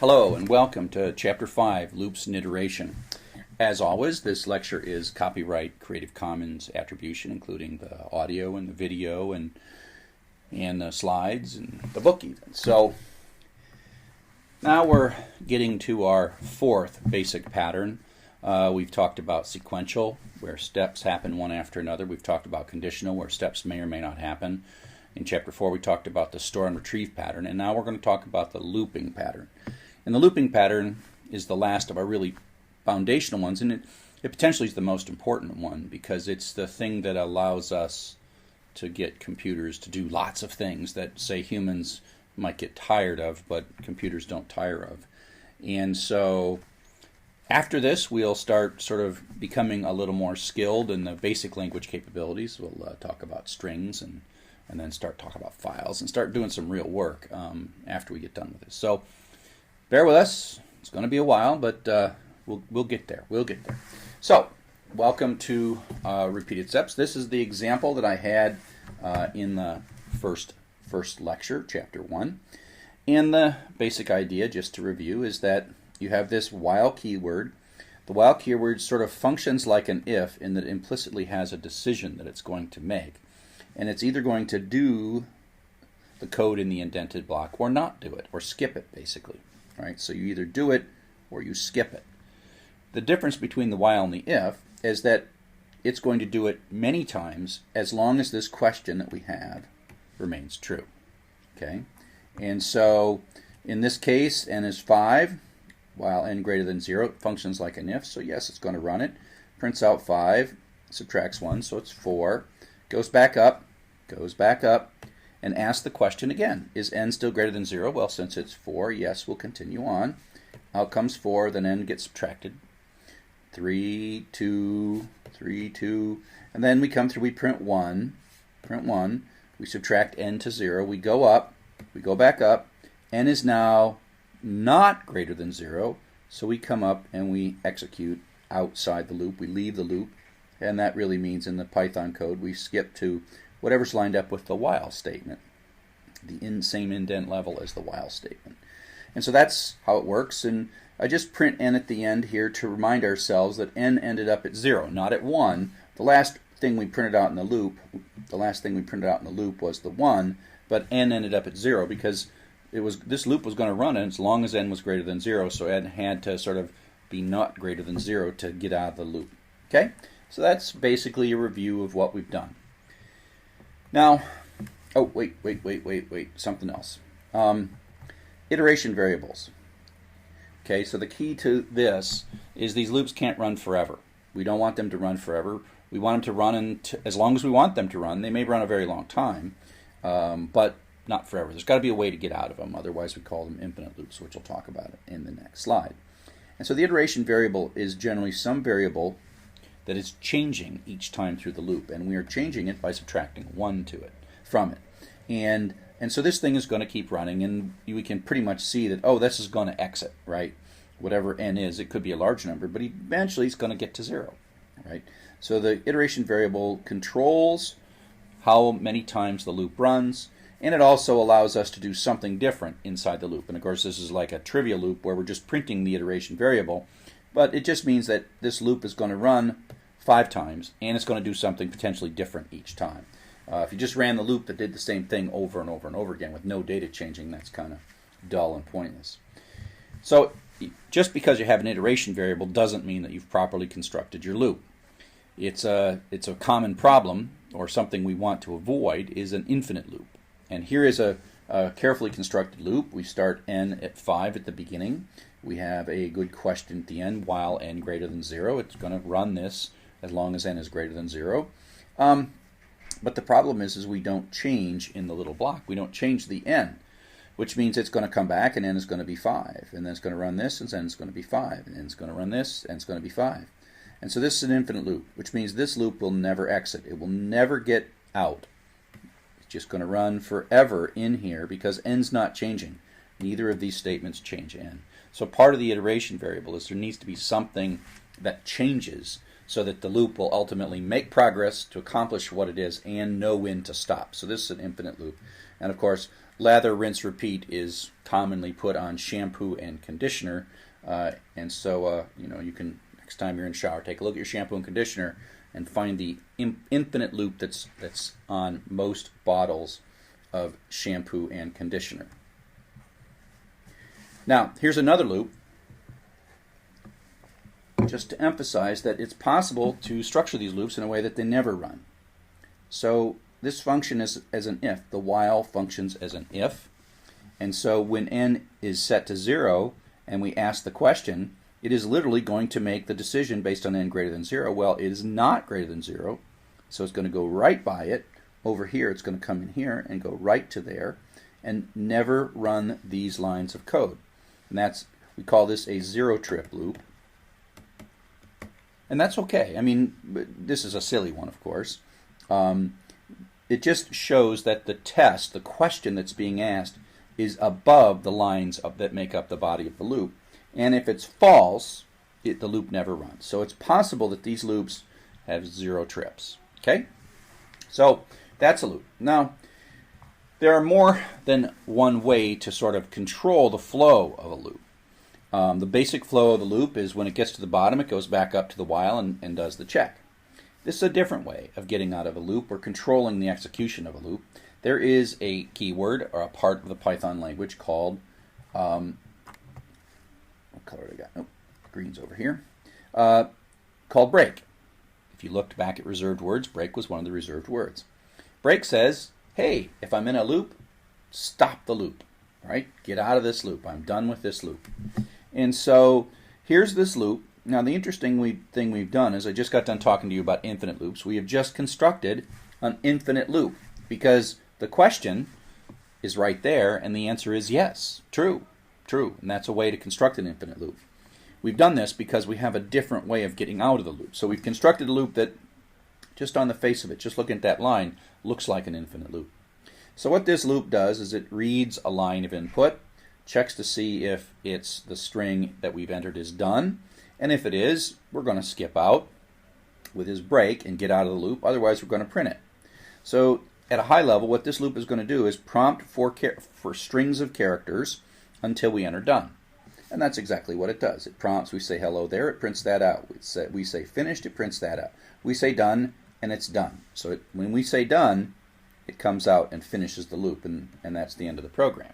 Hello and welcome to Chapter 5, Loops and Iteration. As always, this lecture is copyright Creative Commons attribution, including the audio and the video and the slides and the book even. So now we're getting to our fourth basic pattern. We've talked about sequential, where steps happen one after another. We've talked about conditional, where steps may or may not happen. In Chapter 4, we talked about the store and retrieve pattern, and now we're going to talk about the looping pattern. And the looping pattern is the last of our really foundational ones, and it potentially is the most important one because it's the thing that allows us to get computers to do lots of things that, say, humans might get tired of, but computers don't tire of. And so after this, we'll start sort of becoming a little more skilled in the basic language capabilities. We'll talk about strings and then start talking about files and start doing some real work after we get done with this. So bear with us. It's going to be a while, but we'll get there. We'll get there. So, welcome to Repeated Steps. This is the example that I had in the first lecture, Chapter 1. And the basic idea, just to review, is that you have this while keyword. The while keyword sort of functions like an if in that it implicitly has a decision that it's going to make. And it's either going to do the code in the indented block or not do it, or skip it, basically. Right? So you either do it or you skip it. The difference between the while and the if is that it's going to do it many times as long as this question that we have remains true. Okay? And so in this case, n is 5, while n greater than 0, it functions like an if. So yes, it's going to run it. Prints out 5, subtracts 1, so it's 4. Goes back up, and asks the question again. Is n still greater than 0? Well, since it's 4, yes, we'll continue on. Out comes 4, then n gets subtracted. 3, 2, 3, 2. And then we come through, we print 1. We subtract n to 0. We go up, we go back up. N is now not greater than 0, so we come up and we execute outside the loop. We leave the loop, and that really means in the Python code we skip to whatever's lined up with the while statement, the same indent level as the while statement. And so that's how it works. And I just print n at the end here to remind ourselves that n ended up at 0, not at 1. The last thing we printed out in the loop, was the 1, but n ended up at 0 because this loop was going to run as long as n was greater than 0, so n had to sort of be not greater than 0 to get out of the loop. Okay? So that's basically a review of what we've done. Now, oh, wait, something else. Iteration variables. Okay, so the key to this is these loops can't run forever. We don't want them to run forever. We want them to run as long as we want them to run. They may run a very long time, but not forever. There's got to be a way to get out of them. Otherwise, we call them infinite loops, which we'll talk about in the next slide. And so the iteration variable is generally some variable that is changing each time through the loop, and we are changing it by subtracting 1 from it. And so this thing is going to keep running, and we can pretty much see that, oh, this is going to exit, right? Whatever n is, it could be a large number, but eventually it's going to get to 0, right? So the iteration variable controls how many times the loop runs, and it also allows us to do something different inside the loop. And of course, this is like a trivial loop where we're just printing the iteration variable, but it just means that this loop is going to run 5 times, and it's going to do something potentially different each time. If you just ran the loop that did the same thing over and over and over again with no data changing, that's kind of dull and pointless. So just because you have an iteration variable doesn't mean that you've properly constructed your loop. It's a common problem, or something we want to avoid, is an infinite loop. And here is a carefully constructed loop. We start n at 5 at the beginning. We have a good question at the end, while n greater than 0. It's going to run this as long as n is greater than 0. But the problem is we don't change in the little block. We don't change the n, which means it's going to come back and n is going to be 5. And then it's going to run this, and then it's going to be 5. And then it's going to run this, and it's going to be 5. And so this is an infinite loop, which means this loop will never exit. It will never get out. It's just going to run forever in here because n's not changing. Neither of these statements change n. So part of the iteration variable is there needs to be something that changes so that the loop will ultimately make progress to accomplish what it is and know when to stop. So this is an infinite loop. And of course, lather, rinse, repeat is commonly put on shampoo and conditioner, and so you can, next time you're in the shower, take a look at your shampoo and conditioner and find the infinite loop that's on most bottles of shampoo and conditioner. Now, here's another loop, just to emphasize that it's possible to structure these loops in a way that they never run. So this function is as an if. The while functions as an if. And so when n is set to 0 and we ask the question, it is literally going to make the decision based on n greater than 0. Well, it is not greater than 0, so it's going to go right by it. Over here, it's going to come in here and go right to there and never run these lines of code. And we call this a zero-trip loop. And that's okay. I mean, this is a silly one, of course. It just shows that the test, the question that's being asked, is above the lines that make up the body of the loop. And if it's false, the loop never runs. So it's possible that these loops have 0 trips. Okay? So that's a loop. Now, there are more than one way to sort of control the flow of a loop. The basic flow of the loop is when it gets to the bottom, it goes back up to the while and does the check. This is a different way of getting out of a loop or controlling the execution of a loop. There is a keyword or a part of the Python language called, what color do I got? Nope, green's over here, called break. If you looked back at reserved words, break was one of the reserved words. Break says, hey, if I'm in a loop, stop the loop, right? Get out of this loop. I'm done with this loop. And so here's this loop. Now the interesting thing we've done is I just got done talking to you about infinite loops. We have just constructed an infinite loop because the question is right there and the answer is yes, true, true. And that's a way to construct an infinite loop. We've done this because we have a different way of getting out of the loop. So we've constructed a loop that just on the face of it, just looking at that line, looks like an infinite loop. So what this loop does is it reads a line of input, checks to see if it's the string that we've entered is done, and if it is, we're going to skip out with his break and get out of the loop. Otherwise, we're going to print it. So at a high level, what this loop is going to do is prompt for strings of characters until we enter done. And that's exactly what it does. It prompts, we say hello there, it prints that out. We say finished, it prints that out. We say done, and it's done. So when we say done, it comes out and finishes the loop, and that's the end of the program.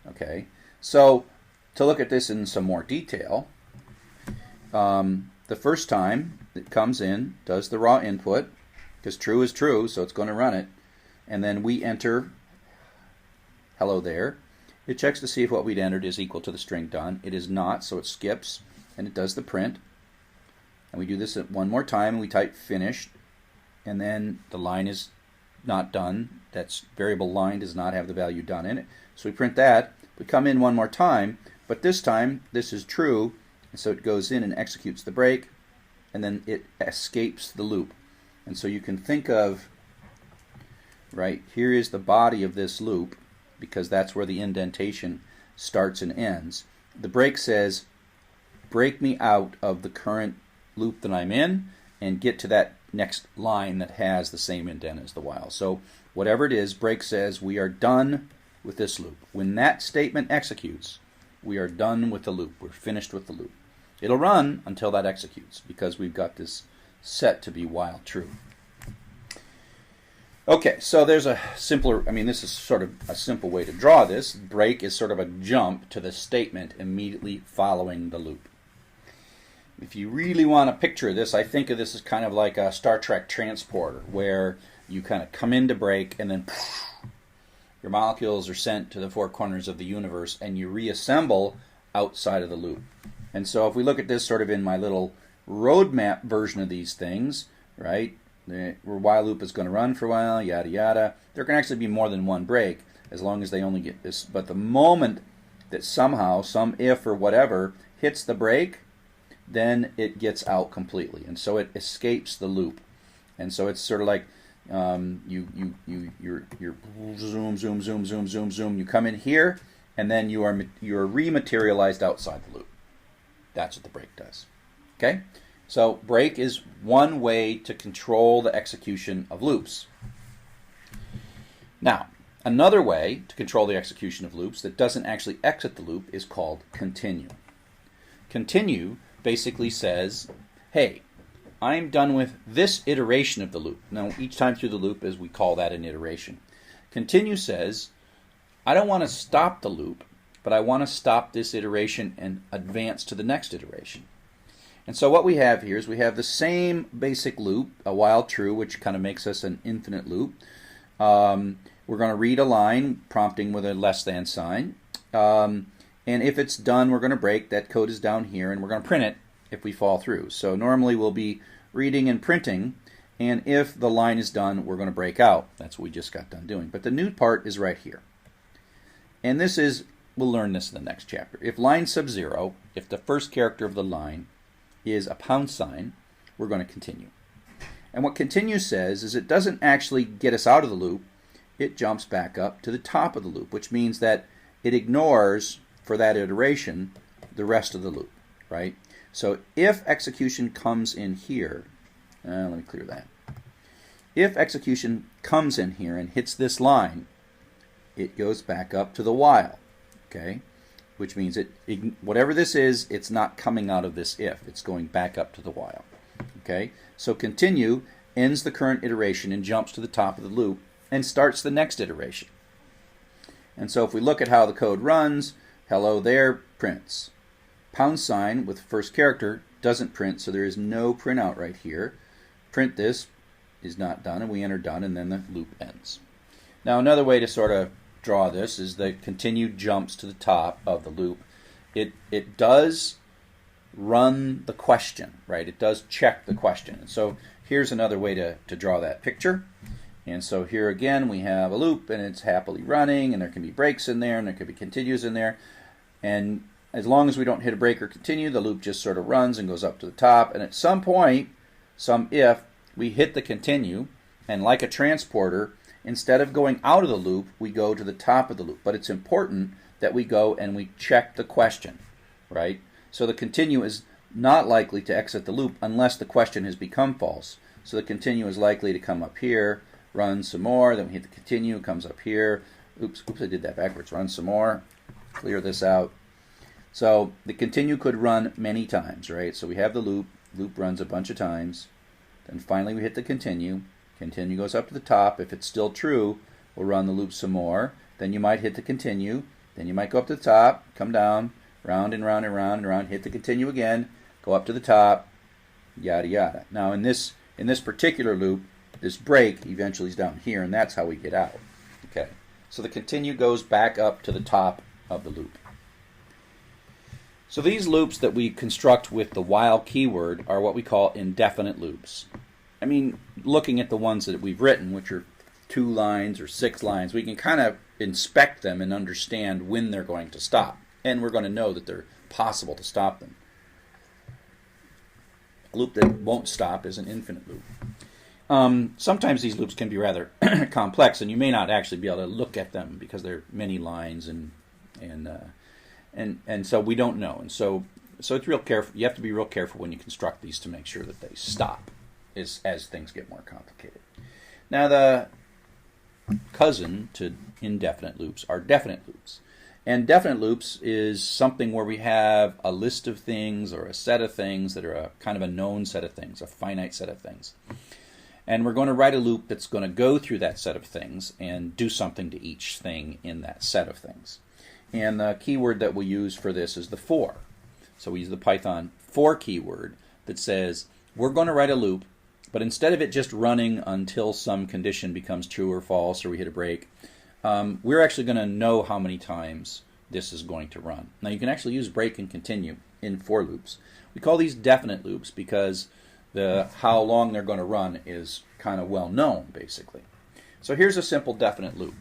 Okay, so to look at this in some more detail, the first time it comes in, does the raw input, because true is true, so it's going to run it, and then we enter hello there. It checks to see if what we'd entered is equal to the string done. It is not, so it skips, and it does the print. And we do this one more time, and we type finished, and then the line is not done. That's variable line does not have the value done in it. So we print that. We come in one more time, but this time this is true, and so it goes in and executes the break, and then it escapes the loop. And so you can think of, right, here is the body of this loop, because that's where the indentation starts and ends. The break says, break me out of the current loop that I'm in and get to that next line that has the same indent as the while. So whatever it is, break says we are done with this loop. When that statement executes, we are done with the loop. We're finished with the loop. It'll run until that executes because we've got this set to be while true. Okay, so there's a simpler, this is sort of a simple way to draw this. Break is sort of a jump to the statement immediately following the loop. If you really want to picture this, I think of this as kind of like a Star Trek transporter, where you kind of come into break and then your molecules are sent to the four corners of the universe and you reassemble outside of the loop. And so if we look at this sort of in my little roadmap version of these things, right, the while loop is going to run for a while, yada yada. There can actually be more than one break as long as they only get this. But the moment that somehow some if or whatever hits the break, then it gets out completely, and so it escapes the loop. And so it's sort of like you're zoom zoom zoom zoom zoom zoom. You come in here, and then you are rematerialized outside the loop. That's what the break does. Okay. So break is one way to control the execution of loops. Now, Another way to control the execution of loops that doesn't actually exit the loop is called continue. Continue basically says, hey, I'm done with this iteration of the loop. Now, each time through the loop, as we call that an iteration. Continue says, I don't want to stop the loop, but I want to stop this iteration and advance to the next iteration. And so what we have here is we have the same basic loop, a while true, which kind of makes us an infinite loop. We're going to read a line prompting with a less than sign. And if it's done, we're going to break. That code is down here, and we're going to print it if we fall through. So normally we'll be reading and printing, and if the line is done, we're going to break out. That's what we just got done doing. But the new part is right here. And this is, we'll learn this in the next chapter. If line sub 0, if the first character of the line is a pound sign, we're going to continue. And what continue says is it doesn't actually get us out of the loop, it jumps back up to the top of the loop, which means that it ignores, for that iteration, the rest of the loop, right? So if execution comes in here, let me clear that. If execution comes in here and hits this line, it goes back up to the while, okay? Which means whatever this is, it's not coming out of this if. It's going back up to the while, okay? So continue ends the current iteration and jumps to the top of the loop and starts the next iteration. And so if we look at how the code runs, hello there prints. Pound sign with the first character doesn't print, so there is no printout right here. Print this is not done, and we enter done, and then the loop ends. Now another way to sort of draw this is the continue jumps to the top of the loop. It does run the question, right? It does check the question. And so here's another way to draw that picture. And so here again we have a loop, and it's happily running, and there can be breaks in there, and there could be continues in there. And as long as we don't hit a break or continue, the loop just sort of runs and goes up to the top. And at some point, some if, we hit the continue, and like a transporter, instead of going out of the loop, we go to the top of the loop. But it's important that we go and we check the question, right? So the continue is not likely to exit the loop unless the question has become false. So the continue is likely to come up here, run some more, then we hit the continue, it comes up here. Oops, I did that backwards. Run some more, clear this out. So the continue could run many times, right? So we have the loop runs a bunch of times. Then finally we hit the continue goes up to the top. If it's still true, we'll run the loop some more. Then you might hit the continue, then you might go up to the top, come down, round and round and round and round, hit the continue again, go up to the top, yada yada. Now in this particular loop, this break eventually is down here, and that's how we get out. Okay, so the continue goes back up to the top of the loop. So these loops that we construct with the while keyword are what we call indefinite loops. I mean, looking at the ones that we've written, which are 2 lines or 6 lines, we can kind of inspect them and understand when they're going to stop. And we're going to know that they're possible to stop them. A loop that won't stop is an infinite loop. Sometimes these loops can be rather complex, and you may not actually be able to look at them because there are many lines, and so we don't know. And so it's real careful. You have to be real careful when you construct these to make sure that they stop as things get more complicated. Now the cousin to indefinite loops are definite loops. And definite loops is something where we have a list of things or a set of things that are a kind of a known set of things, a finite set of things. And we're going to write a loop that's going to go through that set of things and do something to each thing in that set of things. And the keyword that we'll use for this is the for. So we use the Python for keyword that says we're going to write a loop, but instead of it just running until some condition becomes true or false or we hit a break, we're actually going to know how many times this is going to run. Now you can actually use break and continue in for loops. We call these definite loops because how long they're going to run is kind of well known, basically. So here's a simple definite loop.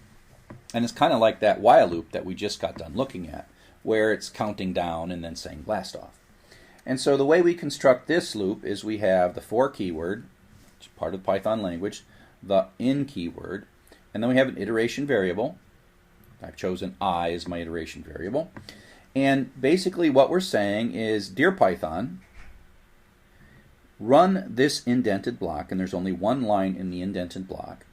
And it's kind of like that while loop that we just got done looking at, where it's counting down and then saying blast off. And so the way we construct this loop is we have the for keyword, which is part of the Python language, the in keyword, and then we have an iteration variable. I've chosen I as my iteration variable. And basically what we're saying is, dear Python, run this indented block, and there's only one line in the indented block.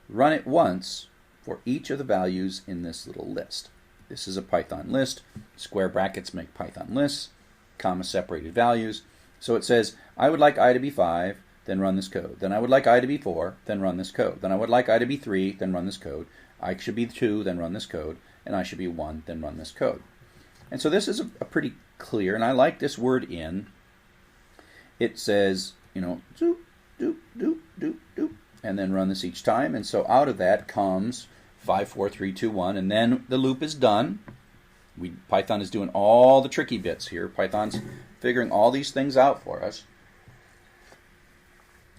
Run it once for each of the values in this little list. This is a Python list. Square brackets make Python lists, comma separated values. So it says, I would like I to be 5, then run this code. Then I would like I to be 4, then run this code. Then I would like I to be 3, then run this code. I should be 2, then run this code. And I should be 1, then run this code. And so this is a pretty clear, and I like this word in. It says, you know, doop, doop, doop, doop, doop, and then run this each time. And so out of that comes 5, 4, 3, 2, 1, and then the loop is done. Python is doing all the tricky bits here. Python's figuring all these things out for us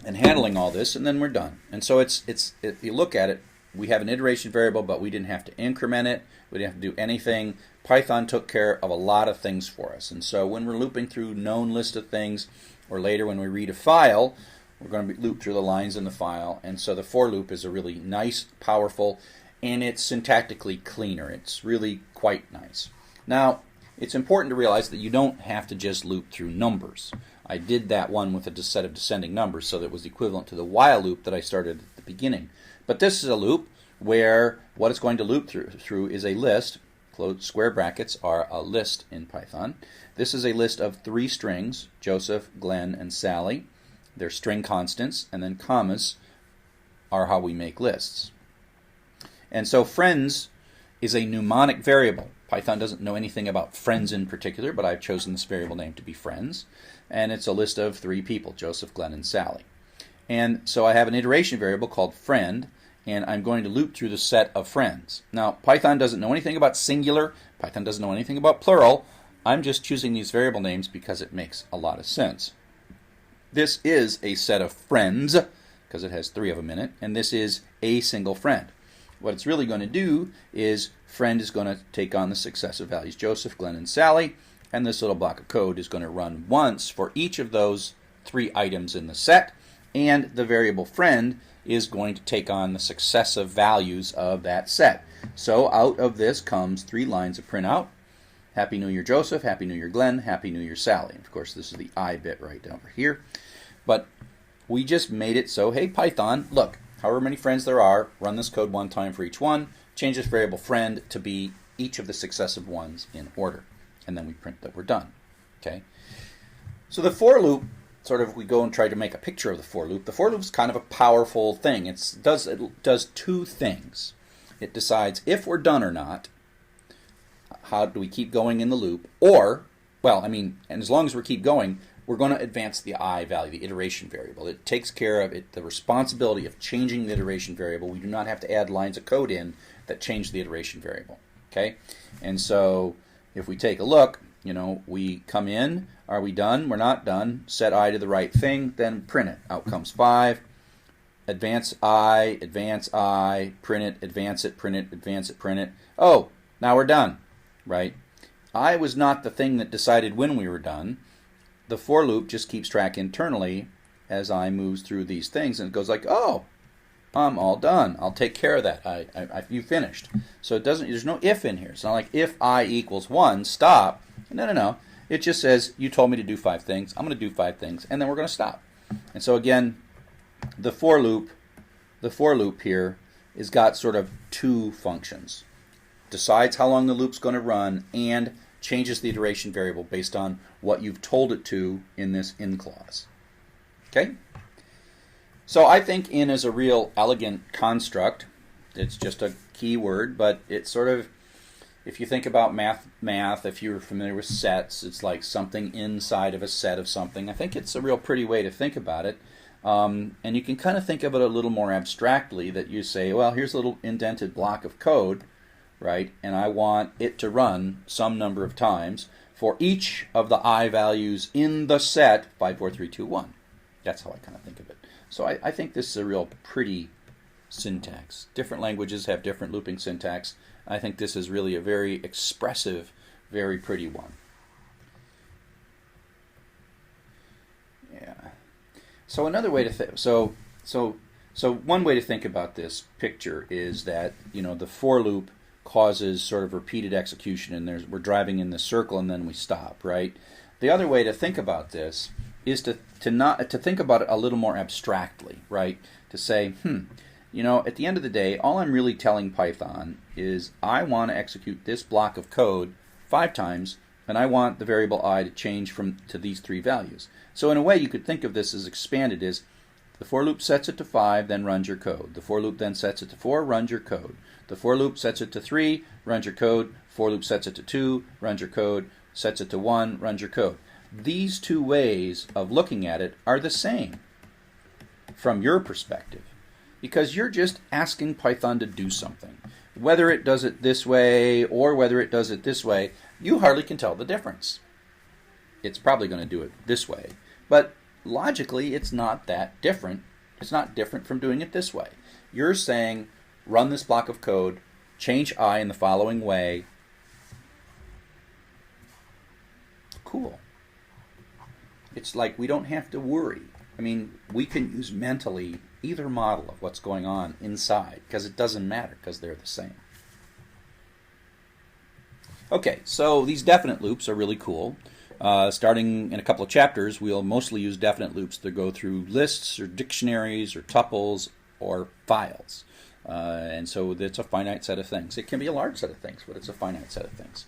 and handling all this, and then we're done. And so if you look at it, we have an iteration variable, but we didn't have to increment it. We didn't have to do anything. Python took care of a lot of things for us. And so when we're looping through known list of things, or later when we read a file, we're going to loop through the lines in the file. And so the for loop is a really nice, powerful, and it's syntactically cleaner. It's really quite nice. Now, it's important to realize that you don't have to just loop through numbers. I did that one with a set of descending numbers, so that it was equivalent to the while loop that I started at the beginning. But this is a loop where what it's going to loop through is a list. Close square brackets are a list in Python. This is a list of 3 strings, Joseph, Glenn, and Sally. They're string constants, and then commas are how we make lists. And so friends is a mnemonic variable. Python doesn't know anything about friends in particular, but I've chosen this variable name to be friends. And it's a list of 3 people, Joseph, Glenn, and Sally. And so I have an iteration variable called friend, and I'm going to loop through the set of friends. Now, Python doesn't know anything about singular. Python doesn't know anything about plural. I'm just choosing these variable names because it makes a lot of sense. This is a set of friends, because it has 3 of them in it, and this is a single friend. What it's really going to do is friend is going to take on the successive values, Joseph, Glenn, and Sally, and this little block of code is going to run once for each of those 3 items in the set, and the variable friend is going to take on the successive values of that set. So out of this comes 3 lines of printout. Happy New Year, Joseph. Happy New Year, Glenn. Happy New Year, Sally. And of course, this is the I bit right over here. But we just made it so, hey, Python, look, however many friends there are, run this code 1 time for each one. Change this variable friend to be each of the successive ones in order. And then we print that we're done. Okay. So the for loop, sort of, we go and try to make a picture of the for loop. The for loop is kind of a powerful thing. It does 2 things. It decides if we're done or not. How do we keep going in the loop? Or, well, I mean, and as long as we keep going, we're going to advance the I value, the iteration variable. It takes care of it, the responsibility of changing the iteration variable. We do not have to add lines of code in that change the iteration variable. Okay? And so if we take a look, you know, we come in, are we done? We're not done. Set I to the right thing, then print it. Out comes 5. Advance I, print it, advance it, print it, advance it, print it. Oh, now we're done, right? I was not the thing that decided when we were done. The for loop just keeps track internally as I moves through these things, and it goes like, oh, I'm all done. I'll take care of that. You finished. So it doesn't. There's no if in here. It's not like if I equals 1, stop. No. It just says you told me to do 5 things. I'm going to do 5 things, and then we're going to stop. And so again, the for loop here has got sort of 2 functions. Decides how long the loop's going to run and changes the iteration variable based on what you've told it to in this in clause. Okay? So I think in is a real elegant construct. It's just a keyword, but it's sort of, if you think about math, if you're familiar with sets, it's like something inside of a set of something. I think it's a real pretty way to think about it. And you can kind of think of it a little more abstractly, that you say, well, here's a little indented block of code, right? And I want it to run some number of times for each of the I values in the set 5, 4, 3, 2, 1. That's how I kind of think of it. So I think this is a real pretty syntax. Different languages have different looping syntax. I think this is really a very expressive, very pretty one. Yeah. So another way to think, so one way to think about this picture is that, you know, the for loop causes sort of repeated execution, and we're driving in the circle and then we stop, right? The other way to think about this is to think about it a little more abstractly, right? To say, You know, at the end of the day, all I'm really telling Python is I want to execute this block of code 5 times, and I want the variable I to change to these 3 values. So in a way, you could think of this as expanded as the for loop sets it to 5, then runs your code. The for loop then sets it to 4, runs your code. The for loop sets it to 3, runs your code. For loop sets it to 2, runs your code. Sets it to 1, runs your code. These 2 ways of looking at it are the same from your perspective, because you're just asking Python to do something. Whether it does it this way or whether it does it this way, you hardly can tell the difference. It's probably going to do it this way, but logically it's not that different. It's not different from doing it this way. You're saying, run this block of code, change I in the following way. Cool. It's like we don't have to worry. I mean, we can use mentally either model of what's going on inside, because it doesn't matter, because they're the same. Okay, so these definite loops are really cool. Starting in a couple of chapters, we'll mostly use definite loops to go through lists or dictionaries or tuples or files. And so it's a finite set of things. It can be a large set of things, but it's a finite set of things.